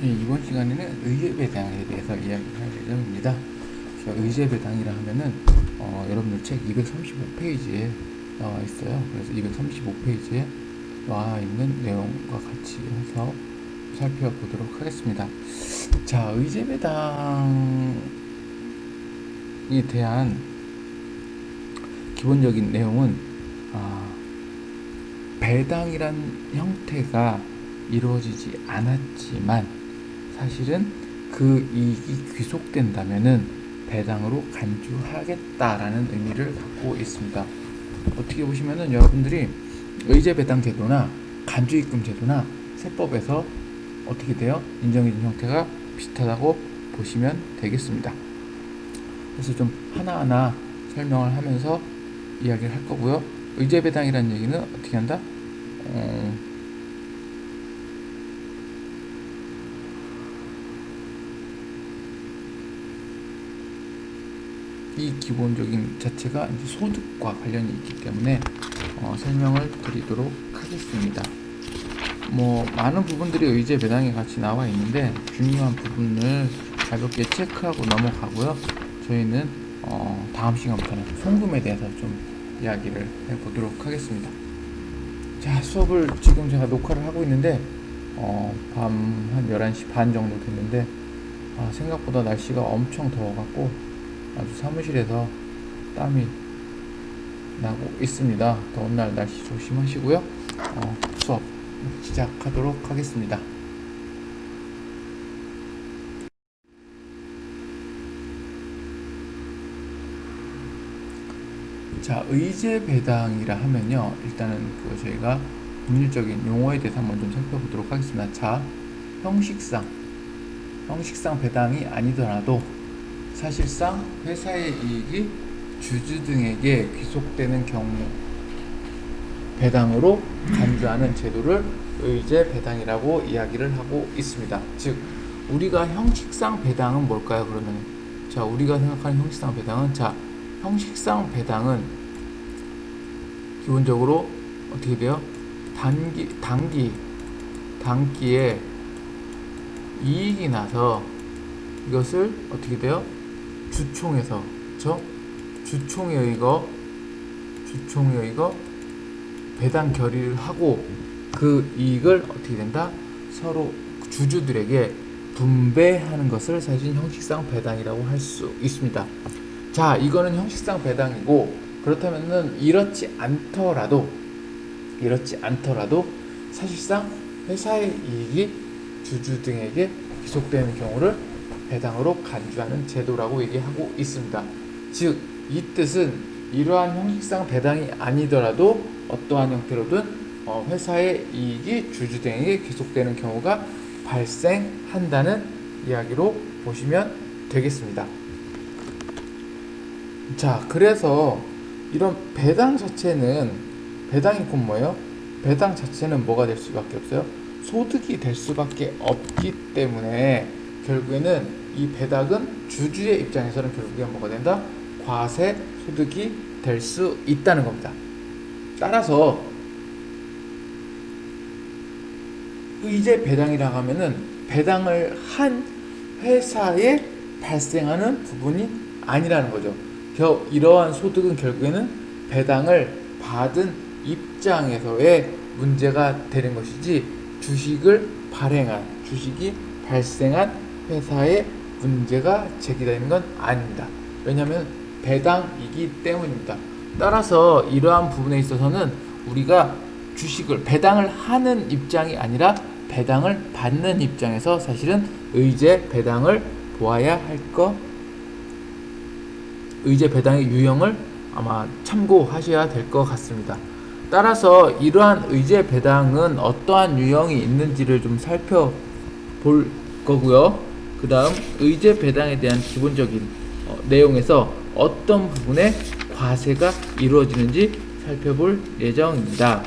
이번 시간에는 의제배당에 대해서 이야기할 예정입니다. 의제배당이라 하면은 여러분들 책 235페이지에 나와 있어요. 그래서 235페이지에 나와 있는 내용과 같이 해서 살펴보도록 하겠습니다. 자, 의제배당에 대한 기본적인 내용은 배당이란 형태가 이루어지지 않았지만 사실은 그 이익이 귀속된다면은 배당으로 간주하겠다라는 의미를 갖고 있습니다. 어떻게 보시면은 여러분들이 의제배당 제도나 간주입금 제도나 세법에서 어떻게 돼요? 인정해준 형태가 비슷하다고 보시면 되겠습니다. 그래서 좀 하나하나 설명을 하면서 이야기를 할 거고요. 의제배당이라는 얘기는 어떻게 한다? 이 기본적인 자체가 이제 소득과 관련이 있기 때문에 설명을 드리도록 하겠습니다. 많은 부분들이 의제 배당에 같이 나와 있는데 중요한 부분을 가볍게 체크하고 넘어가고요. 저희는 다음 시간부터는 송금에 대해서 좀 이야기를 해보도록 하겠습니다. 자, 수업을 지금 제가 녹화를 하고 있는데 밤 한 11시 반 정도 됐는데 생각보다 날씨가 엄청 더워갖고 아주 사무실에서 땀이 나고 있습니다. 더운 날 날씨 조심하시고요. 수업 시작하도록 하겠습니다. 자, 의제 배당이라 하면요, 일단은 저희가 법률적인 용어에 대해서 한번 좀 살펴보도록 하겠습니다. 자, 형식상 배당이 아니더라도 사실상 회사의 이익이 주주 등에게 귀속되는 경우 배당으로 간주하는 제도를 의제 배당이라고 이야기를 하고 있습니다. 즉, 우리가 형식상 배당은 뭘까요? 그러면 자, 우리가 생각하는 형식상 배당은 형식상 배당은 기본적으로 어떻게 돼요? 단기에 이익이 나서 이것을 어떻게 돼요? 주총에서 주총에 의거 배당 결의를 하고 그 이익을 어떻게 된다? 서로 주주들에게 분배하는 것을 사실 형식상 배당이라고 할 수 있습니다. 자, 이거는 형식상 배당이고, 그렇다면은 이렇지 않더라도 사실상 회사의 이익이 주주 등에게 귀속되는 경우를 배당으로 간주하는 제도라고 얘기하고 있습니다. 즉, 이 뜻은 이러한 형식상 배당이 아니더라도 어떠한 형태로든 회사의 이익이 주주 등에게 귀속되는 경우가 발생한다는 이야기로 보시면 되겠습니다. 자, 그래서 이런 배당이 곧 뭐예요? 배당 자체는 뭐가 될 수밖에 없어요? 소득이 될 수밖에 없기 때문에 결국에는 이 배당은 주주의 입장에서는 결국엔 뭐가 된다? 과세 소득이 될 수 있다는 겁니다. 따라서 의제 배당이라고 하면은 배당을 한 회사에 발생하는 부분이 아니라는 거죠. 이러한 소득은 결국에는 배당을 받은 입장에서의 문제가 되는 것이지 주식이 발생한 회사의 문제가 제기되는 건 아닙니다. 왜냐하면 배당이기 때문입니다. 따라서 이러한 부분에 있어서는 우리가 주식을 배당을 하는 입장이 아니라 배당을 받는 입장에서 사실은 의제 배당을 보아야 할 의제 배당의 유형을 아마 참고하셔야 될 것 같습니다. 따라서 이러한 의제 배당은 어떠한 유형이 있는지를 좀 살펴볼 거고요. 그 다음 의제 배당에 대한 기본적인 내용에서 어떤 부분에 과세가 이루어지는지 살펴볼 예정입니다.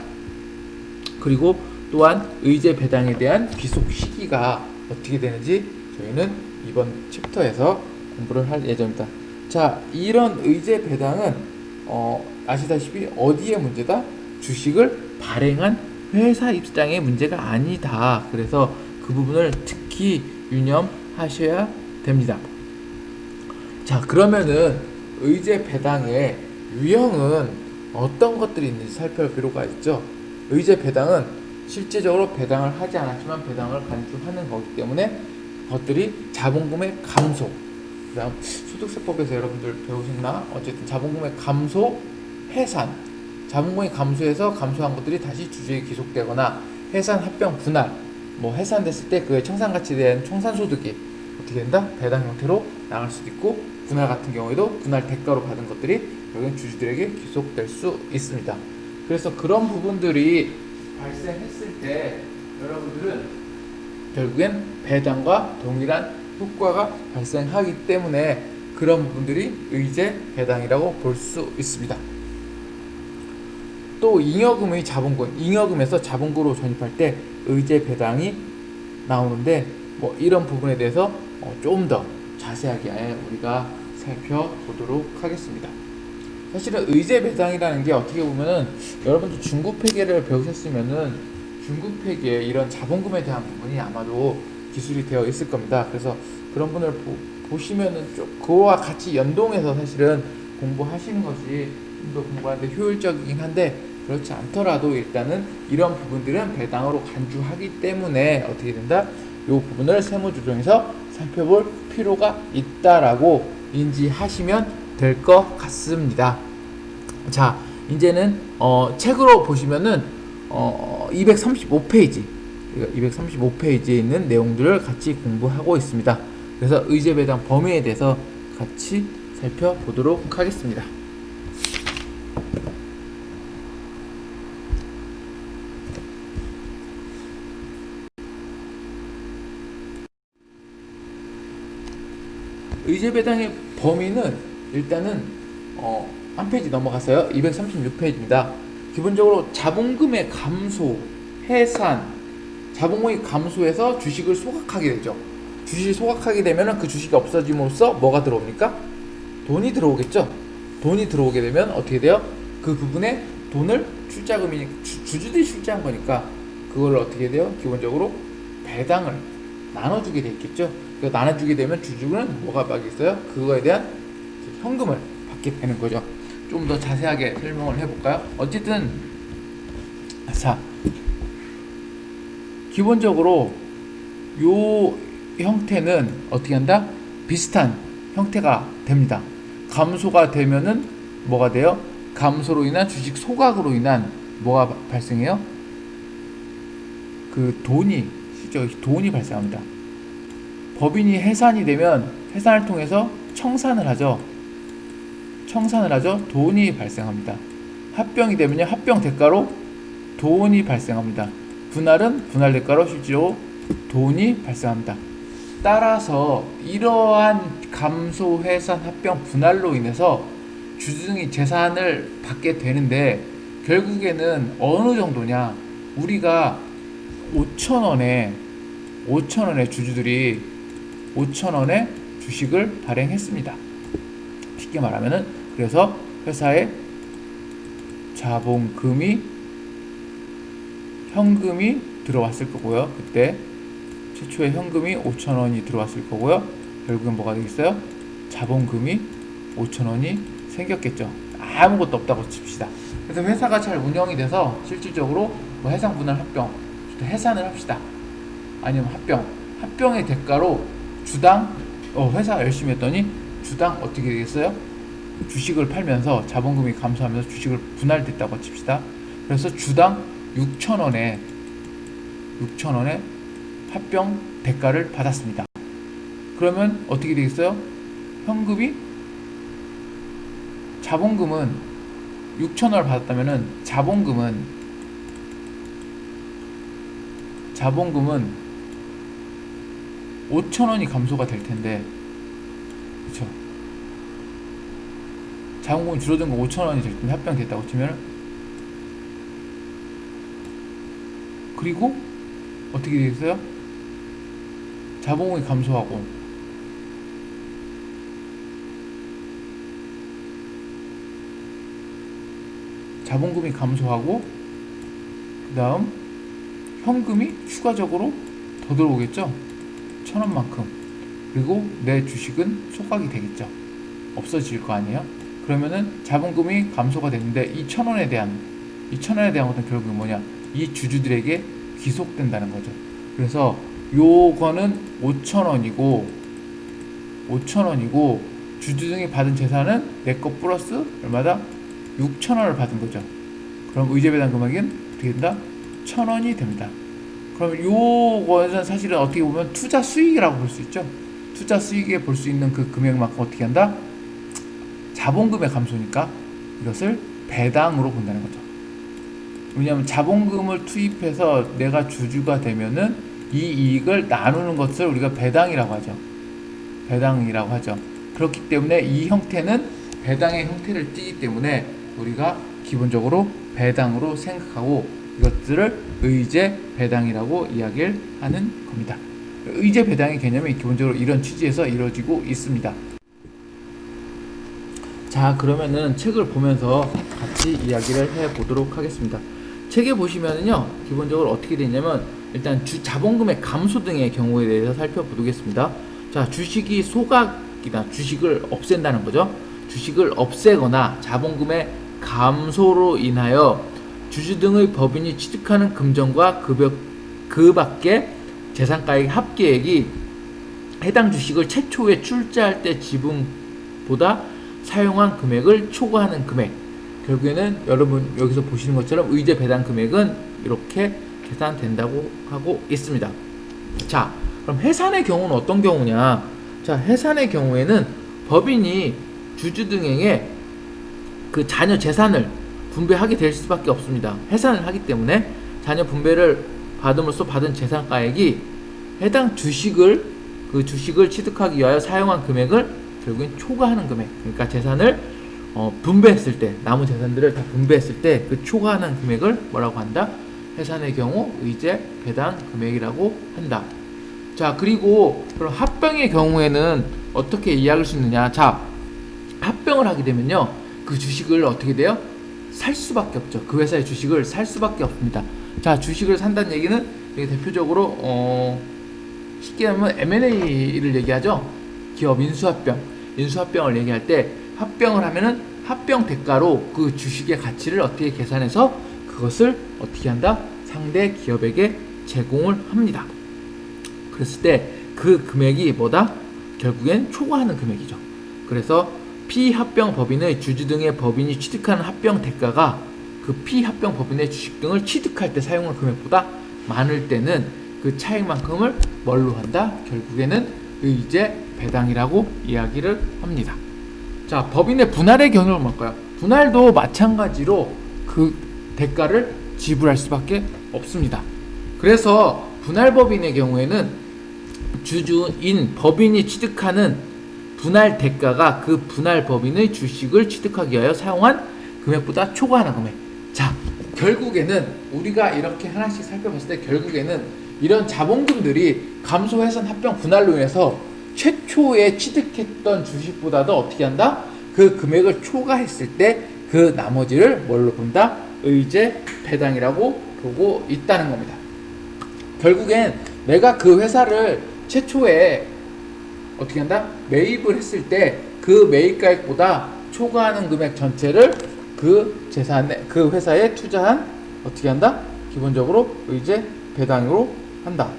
그리고 또한 의제 배당에 대한 귀속 시기가 어떻게 되는지 저희는 이번 챕터에서 공부를 할 예정입니다. 자, 이런 의제 배당은 아시다시피 어디에 문제다? 주식을 발행한 회사 입장의 문제가 아니다. 그래서 그 부분을 특히 유념하셔야 됩니다. 자, 그러면은 의제 배당의 유형은 어떤 것들이 있는지 살펴볼 필요가 있죠. 의제 배당은 실제적으로 배당을 하지 않았지만 배당을 간주하는 거기 때문에 것들이 자본금의 감소, 그다음 소득세법에서 여러분들 배우셨나? 어쨌든 자본금의 감소, 해산, 자본금이 감소해서 감소한 것들이 다시 주주에 귀속되거나 해산, 합병, 분할, 뭐 해산됐을 때 그의 청산가치에 대한 청산소득이 어떻게 된다? 배당 형태로 나갈 수도 있고, 분할 같은 경우에도 분할 대가로 받은 것들이 결국엔 주주들에게 귀속될 수 있습니다. 그래서 그런 부분들이 발생했을 때 여러분들은 결국엔 배당과 동일한 효과가 발생하기 때문에 그런 부분들이 의제 배당이라고 볼 수 있습니다. 또 잉여금의 자본금, 잉여금에서 자본금으로 전입할 때 의제 배당이 나오는데 뭐 이런 부분에 대해서 좀 더 자세하게 우리가 살펴보도록 하겠습니다. 사실은 의제 배당이라는 게 어떻게 보면은 여러분도 중국회계를 배우셨으면은 중국회계에 이런 자본금에 대한 부분이 아마도 기술이 되어 있을 겁니다. 그래서 그런 분을 보시면은 좀 그거와 같이 연동해서 사실은 공부하시는 것이 좀 더 공부하는데 효율적이긴 한데, 그렇지 않더라도 일단은 이런 부분들은 배당으로 간주하기 때문에 어떻게 된다? 이 부분을 세무조정에서 살펴볼 필요가 있다라고 인지하시면 될 것 같습니다. 자, 이제는 책으로 보시면은 235페이지 235페이지에 있는 내용들을 같이 공부하고 있습니다. 그래서 의제 배당 범위에 대해서 같이 살펴보도록 하겠습니다. 의제 배당의 범위는 일단은 한 페이지 넘어가서요. 236페이지입니다. 기본적으로 자본금의 감소, 해산, 자본금이 감소해서 주식을 소각하게 되죠. 주식이 소각하게 되면 그 주식이 없어짐으로써 뭐가 들어옵니까? 돈이 들어오겠죠. 돈이 들어오게 되면 어떻게 돼요? 그 부분에 돈을 출자금이 주주들이 출자한 거니까 그걸 어떻게 돼요? 기본적으로 배당을 나눠주게 돼 있겠죠. 나눠주게 되면 주주는 뭐가 받겠어요? 그거에 대한 현금을 받게 되는 거죠. 좀 더 자세하게 설명을 해볼까요? 어쨌든 자, 기본적으로 요 형태는 어떻게 한다? 비슷한 형태가 됩니다. 감소가 되면은 뭐가 돼요? 감소로 인한 주식 소각으로 인한 뭐가 발생해요? 그 돈이 발생합니다. 법인이 해산이 되면 해산을 통해서 청산을 하죠. 돈이 발생합니다. 합병이 되면요, 합병 대가로 돈이 발생합니다. 분할은 분할 대가로 실제로 돈이 발생합니다. 따라서 이러한 감소, 해산, 합병, 분할로 인해서 주주등이 재산을 받게 되는데 결국에는 어느 정도냐? 우리가 5,000원에 주주들이 5,000원에 주식을 발행했습니다. 쉽게 말하면은 그래서 회사에 자본금이 현금이 들어왔을 거고요. 그때 최초에 현금이 5,000원이 들어왔을 거고요. 결국엔 뭐가 되겠어요? 자본금이 5,000원이 생겼겠죠. 아무것도 없다고 칩시다. 그래서 회사가 잘 운영이 돼서 실질적으로 뭐 해상 분할 합병, 해산을 합시다. 아니면 합병의 대가로 주당 회사가 열심히 했더니 주당 어떻게 되겠어요? 주식을 팔면서 자본금이 감소하면서 주식을 분할됐다고 칩시다. 그래서 주당 6,000원에 합병 대가를 받았습니다. 그러면 어떻게 되겠어요? 현금이 자본금은 6,000원을 받았다면은 자본금은 5,000원이 감소가 될 텐데, 그렇죠? 자본금이 줄어든 거 5,000원이 될 텐데 합병됐다고 치면, 그리고 어떻게 되겠어요? 자본금이 감소하고 그 다음 현금이 추가적으로 더 들어오겠죠? 1,000원만큼. 그리고 내 주식은 소각이 되겠죠. 없어질 거 아니에요? 그러면은 자본금이 감소가 되는데 이 1,000원에 대한 것은 결국은 뭐냐? 이 주주들에게 귀속된다는 거죠. 그래서 요거는 5,000원이고 주주등이 받은 재산은 내 거 플러스 얼마다? 6,000원을 받은 거죠. 그럼 의제배당 금액은 어떻게 된다? 1,000원이 됩니다. 그럼 요거는 사실은 어떻게 보면 투자 수익이라고 볼 수 있죠. 투자 수익에 볼 수 있는 그 금액만큼 어떻게 한다? 자본금의 감소니까 이것을 배당으로 본다는 거죠. 왜냐하면 자본금을 투입해서 내가 주주가 되면은 이 이익을 나누는 것을 우리가 배당이라고 하죠. 그렇기 때문에 이 형태는 배당의 형태를 띠기 때문에 우리가 기본적으로 배당으로 생각하고 이것들을 의제 배당이라고 이야기를 하는 겁니다. 의제 배당의 개념이 기본적으로 이런 취지에서 이루어지고 있습니다. 자, 그러면은 책을 보면서 같이 이야기를 해보도록 하겠습니다. 책에 보시면은요, 기본적으로 어떻게 되냐면 일단 자본금의 감소 등의 경우에 대해서 살펴보겠습니다. 자, 주식이 소각이나 주식을 없앤다는 거죠. 주식을 없애거나 자본금의 감소로 인하여 주주 등의 법인이 취득하는 금전과 그 밖의 재산가액 합계액이 해당 주식을 최초에 출자할 때 지분보다 사용한 금액을 초과하는 금액. 결국에는 여러분 여기서 보시는 것처럼 의제 배당 금액은 이렇게 계산된다고 하고 있습니다. 자, 그럼 해산의 경우는 어떤 경우냐? 자, 해산의 경우에는 법인이 주주 등에게 그 자녀 재산을 분배하게 될 수밖에 없습니다. 해산을 하기 때문에 자녀 분배를 받음으로써 받은 재산가액이 해당 주식을 취득하기 위하여 사용한 금액을 결국엔 초과하는 금액. 그러니까 재산을 분배했을 때, 남은 재산들을 다 분배했을 때 그 초과하는 금액을 뭐라고 한다? 해산의 경우 의제 배당 금액이라고 한다. 자, 그리고 그럼 합병의 경우에는 어떻게 이해할 수 있느냐? 자, 합병을 하게 되면요, 그 주식을 어떻게 돼요? 살 수밖에 없죠. 그 회사의 주식을 살 수밖에 없습니다. 자, 주식을 산다는 얘기는 대표적으로 쉽게 하면 M&A를 얘기하죠. 기업 인수합병을 얘기할 때 합병을 하면은 합병 대가로 그 주식의 가치를 어떻게 계산해서 그것을 어떻게 한다? 상대 기업에게 제공을 합니다. 그랬을 때 그 금액이 뭐다? 결국엔 초과하는 금액이죠. 그래서 피합병 법인의 주주 등의 법인이 취득하는 합병 대가가 그 피합병 법인의 주식 등을 취득할 때 사용한 금액보다 많을 때는 그 차익만큼을 뭘로 한다? 결국에는 의제 배당이라고 이야기를 합니다. 자, 법인의 분할의 경우는 뭘까요? 분할도 마찬가지로 그 대가를 지불할 수밖에 없습니다. 그래서 분할법인의 경우에는 주주인 법인이 취득하는 분할 대가가 그 분할법인의 주식을 취득하기 위하여 사용한 금액보다 초과하는 금액. 자, 결국에는 우리가 이렇게 하나씩 살펴봤을 때 결국에는 이런 자본금들이 감소해선 합병 분할로 인해서 최초에 취득했던 주식보다도 어떻게 한다? 그 금액을 초과했을 때 그 나머지를 뭘로 본다? 의제 배당이라고 보고 있다는 겁니다. 결국엔 내가 그 회사를 최초에 어떻게 한다? 매입을 했을 때 그 매입가액보다 초과하는 금액 전체를 그 재산에, 그 회사에 투자한 어떻게 한다? 기본적으로 의제 배당으로 한다.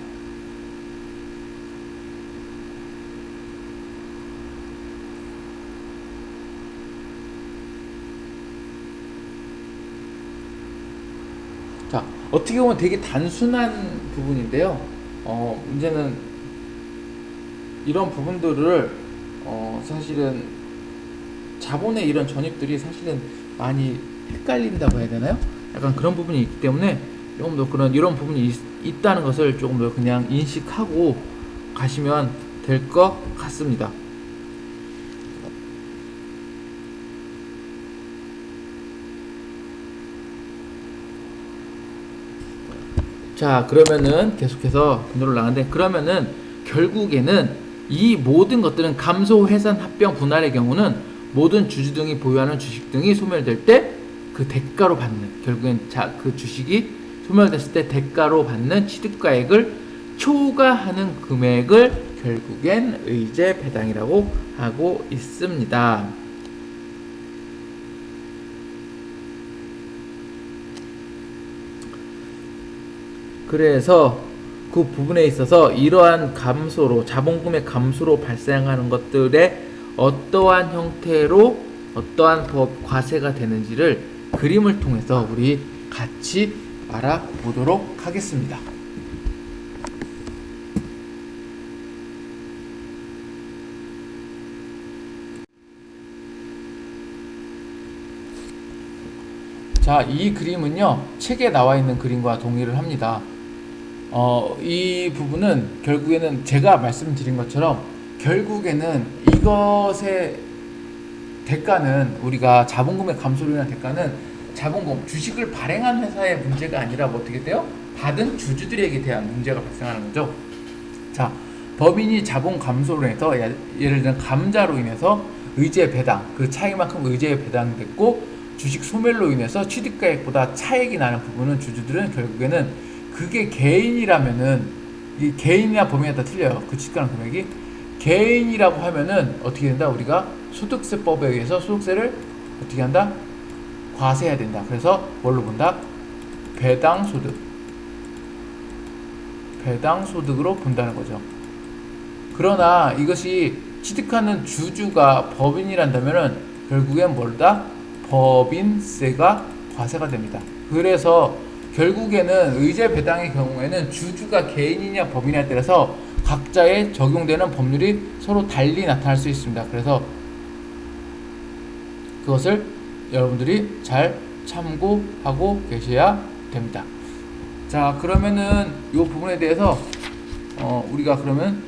자, 어떻게 보면 되게 단순한 부분인데요. 문제는 이런 부분들을 사실은 자본의 이런 전입들이 사실은 많이 헷갈린다고 해야 되나요? 약간 그런 부분이 있기 때문에 조금 더 이런 부분이 있다는 것을 조금 더 그냥 인식하고 가시면 될 것 같습니다. 자, 그러면은 계속해서 분노를 나가는데, 그러면은 결국에는 이 모든 것들은 감소, 해산, 합병, 분할의 경우는 모든 주주 등이 보유하는 주식 등이 소멸될 때 그 대가로 받는, 결국엔 그 주식이 소멸됐을 때 대가로 받는 취득가액을 초과하는 금액을 결국엔 의제 배당이라고 하고 있습니다. 그래서 그 부분에 있어서 이러한 감소로, 자본금의 감소로 발생하는 것들의 어떠한 형태로 어떠한 법 과세가 되는지를 그림을 통해서 우리 같이 알아보도록 하겠습니다. 자, 이 그림은요, 책에 나와 있는 그림과 동일을 합니다. 이 부분은 결국에는 제가 말씀드린 것처럼 결국에는 이것의 대가는, 우리가 자본금의 감소로 인한 대가는 자본금, 주식을 발행한 회사의 문제가 아니라 뭐 어떻게 돼요? 받은 주주들에게 대한 문제가 발생하는 거죠. 자, 법인이 자본 감소로 인해서, 예를 들면 감자로 인해서 의제 배당, 그 차익만큼 의제에 배당됐고, 주식 소멸로 인해서 취득가액보다 차익이 나는 부분은 주주들은 결국에는, 그게 개인이라면은, 이 개인이나 법인에 다 틀려요. 그 취득가능 금액이 개인이라고 하면은 어떻게 된다? 우리가 소득세법에 의해서 소득세를 어떻게 한다? 과세해야 된다. 그래서 뭘로 본다? 배당소득으로 본다는 거죠. 그러나 이것이 취득하는 주주가 법인이란다면은 결국엔 뭘다? 법인세가 과세가 됩니다. 그래서 결국에는 의제 배당의 경우에는 주주가 개인이냐 법인이냐에 따라서 각자의 적용되는 법률이 서로 달리 나타날 수 있습니다. 그래서 그것을 여러분들이 잘 참고하고 계셔야 됩니다. 자, 그러면은 이 부분에 대해서 우리가 그러면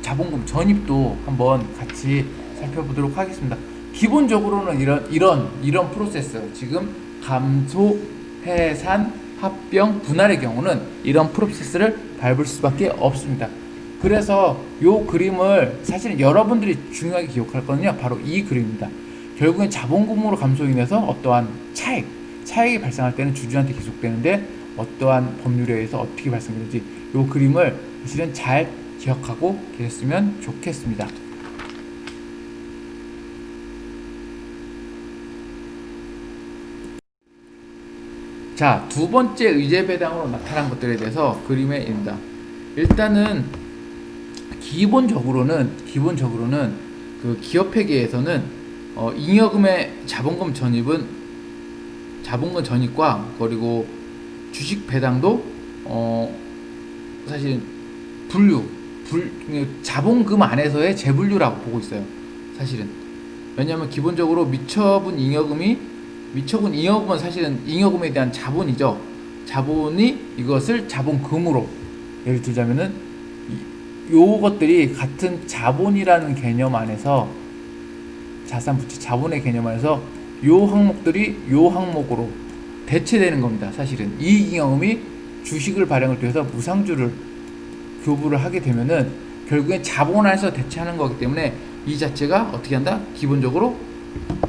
자본금 전입도 한번 같이 살펴보도록 하겠습니다. 기본적으로는 이런 프로세스, 지금 감소, 해산, 합병, 분할의 경우는 이런 프로세스를 밟을 수밖에 없습니다. 그래서 이 그림을 사실 여러분들이 중요하게 기억할 거는요, 바로 이 그림입니다. 결국엔 자본금으로 감소로 인해서 어떠한 차익이 발생할 때는 주주한테 기속되는데 어떠한 법률에 의해서 어떻게 발생되는지 이 그림을 사실은 잘 기억하고 계셨으면 좋겠습니다. 자, 두 번째 의제 배당으로 나타난 것들에 대해서 그림에 있습니다. 일단은 기본적으로는 그 기업회계에서는 잉여금의 자본금 전입과 그리고 주식 배당도 사실 자본금 안에서의 재분류라고 보고 있어요. 사실은 왜냐하면 기본적으로 미처분 잉여금은 사실은 잉여금에 대한 자본이죠. 자본이 이것을 자본금으로, 예를 들자면은 요것들이 같은 자본이라는 개념 안에서, 자산 부채 자본의 개념 안에서 요 항목들이 요 항목으로 대체되는 겁니다. 사실은 이익잉여금이 주식을 발행을 통해서 무상주를 교부를 하게 되면은 결국엔 자본 안에서 대체하는 거기 때문에 이 자체가 어떻게 한다? 기본적으로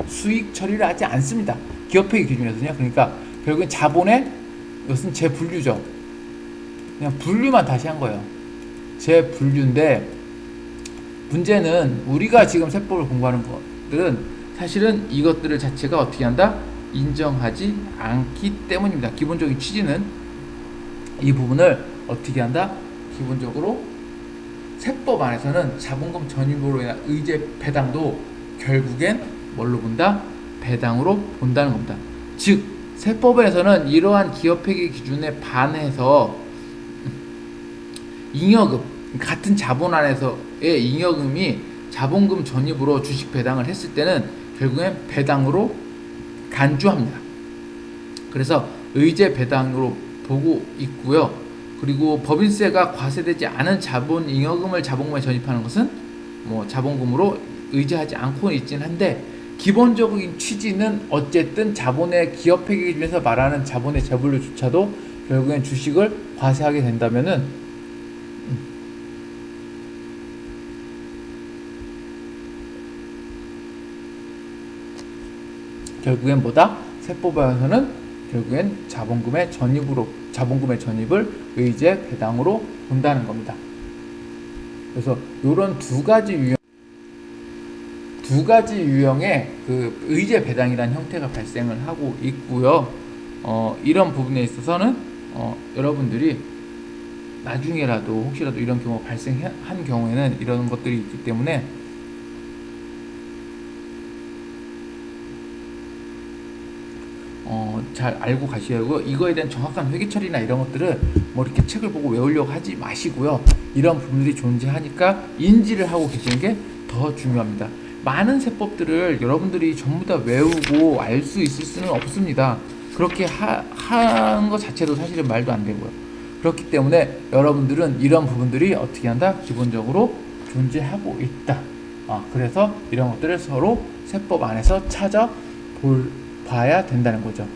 수익 처리를 하지 않습니다. 기업회계 기준에서는요. 그러니까 결국엔 자본의, 이것은 재분류죠. 그냥 분류만 다시 한 거예요. 재분류인데, 문제는 우리가 지금 세법을 공부하는 것들은 사실은 이것들을 자체가 어떻게 한다? 인정하지 않기 때문입니다. 기본적인 취지는 이 부분을 어떻게 한다? 기본적으로 세법 안에서는 자본금 전입으로 인한 의제 배당도 결국엔 뭘로 본다? 배당으로 본다는 겁니다. 즉, 세법에서는 이러한 기업회계 기준에 반해서 잉여금, 같은 자본 안에서의 잉여금이 자본금 전입으로 주식 배당을 했을 때는 결국엔 배당으로 간주합니다. 그래서 의제 배당으로 보고 있고요. 그리고 법인세가 과세되지 않은 자본 잉여금을 자본금에 전입하는 것은 뭐 자본금으로 의지하지 않고 있긴 한데, 기본적인 취지는 어쨌든 자본의 기업회계 기준에서 말하는 자본의 재분류조차도 결국엔 주식을 과세하게 된다면은 결국엔 뭐다? 세법에서는 결국엔 자본금의 전입을 의제 배당으로 본다는 겁니다. 그래서 이런 두 가지 유형의 그 의제 배당이라는 형태가 발생을 하고 있고요. 이런 부분에 있어서는 여러분들이 나중에라도 혹시라도 이런 경우가 발생한 경우에는 이런 것들이 있기 때문에 잘 알고 가셔야 하고, 이거에 대한 정확한 회계 처리나 이런 것들은 뭐 이렇게 책을 보고 외우려고 하지 마시고요. 이런 부분들이 존재하니까 인지를 하고 계시는 게 더 중요합니다. 많은 세법들을 여러분들이 전부 다 외우고 알 수 있을 수는 없습니다. 그렇게 하는 것 자체도 사실은 말도 안 되고요. 그렇기 때문에 여러분들은 이런 부분들이 어떻게 한다? 기본적으로 존재하고 있다. 그래서 이런 것들을 서로 세법 안에서 봐야 된다는 거죠.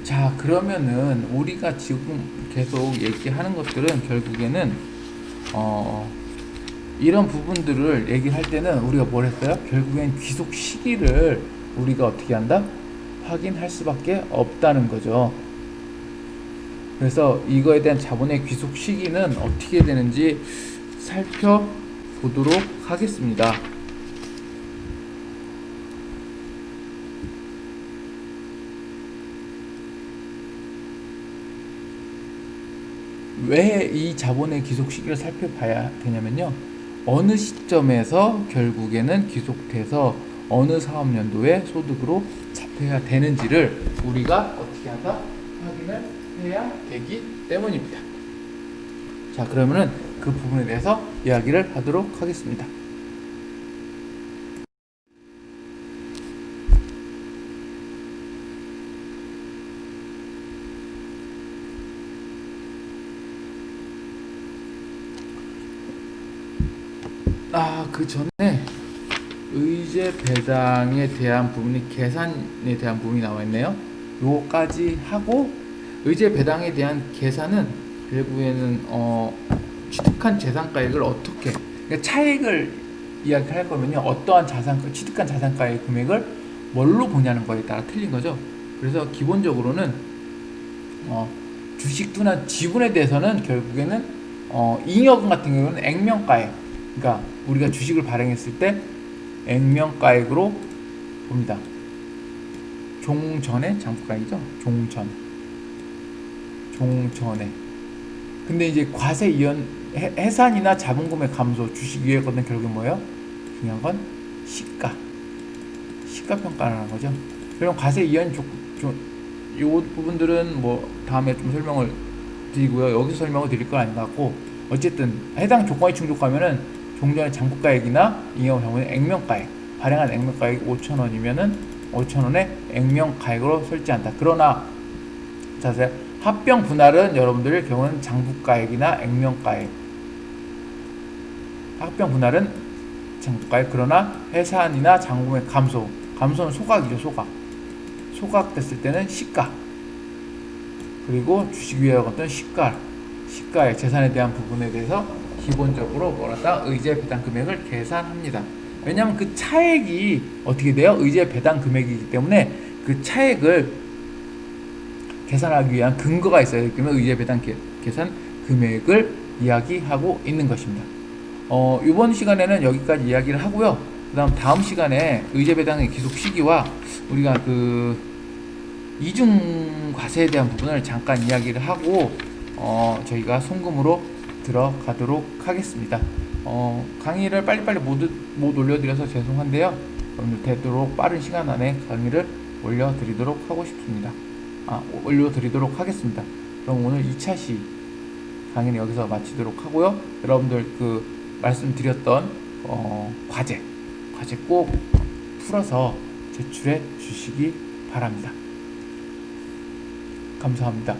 자, 그러면은 우리가 지금 계속 얘기하는 것들은 결국에는 이런 부분들을 얘기할 때는 우리가 뭘 했어요? 결국엔 귀속 시기를 우리가 어떻게 한다? 확인할 수밖에 없다는 거죠. 그래서 이거에 대한 자본의 귀속 시기는 어떻게 되는지 살펴보도록 하겠습니다. 왜 이 자본의 귀속 시기를 살펴봐야 되냐면요. 어느 시점에서 결국에는 귀속돼서 어느 사업연도에 소득으로 잡혀야 되는지를 우리가 어떻게 한다? 확인을 해야 되기 때문입니다. 자, 그러면은 그 부분에 대해서 이야기를 하도록 하겠습니다. 그 전에 의제 배당에 대한 부분이 계산에 대한 부분이 나와 있네요. 요거까지 하고 의제 배당에 대한 계산은 결국에는 취득한 재산가액을 어떻게, 그러니까 차액을 이야기할 거면요, 어떠한 취득한 자산가의 금액을 뭘로 보냐는 거에 따라 틀린 거죠. 그래서 기본적으로는 주식 또는 지분에 대해서는 결국에는 잉여금 같은 경우는 액면가액, 그러니까 우리가 주식을 발행했을 때 액면가액으로 봅니다. 종전의 장부가액이죠. 종전에. 근데 이제 과세 이연 해산이나 자본금의 감소, 주식 유예거든 결국은 뭐예요? 중요한 건 시가 평가라는 거죠. 그럼 과세 이연 이 부분들은 뭐 다음에 좀 설명을 드리고요. 여기서 설명을 드릴 건 아닌 것 같고, 어쨌든 해당 조건이 충족하면은 종전의 장부가액이나 잉여금 장부의 액면가액, 발행한 액면가액이 5,000원이면은 5,000원의 액면가액으로 설치한다. 그러나 자세히 합병 분할은 여러분들의 경우는 장부가액이나 액면가액, 합병 분할은 장부가액, 그러나 해산이나 자본금의 감소는 소각이죠. 소각됐을 때는 시가, 그리고 주식 위에 어떤 시가의 재산에 대한 부분에 대해서 기본적으로 뭐라다? 의제 배당 금액을 계산합니다. 왜냐하면 그 차액이 어떻게 돼요? 의제 배당 금액이기 때문에 그 차액을 계산하기 위한 근거가 있어야 되기 때문에 의제 배당 계산 금액을 이야기하고 있는 것입니다. 이번 시간에는 여기까지 이야기를 하고요. 다음 시간에 의제 배당의 기속 시기와 우리가 그 이중 과세에 대한 부분을 잠깐 이야기를 하고 저희가 송금으로 들어가도록 하겠습니다. 강의를 빨리빨리 못 올려드려서 죄송한데요. 오늘 되도록 빠른 시간 안에 강의를 올려드리도록 하겠습니다. 그럼 오늘 2차 시 강의는 여기서 마치도록 하고요. 여러분들 그 말씀드렸던 과제 꼭 풀어서 제출해 주시기 바랍니다. 감사합니다.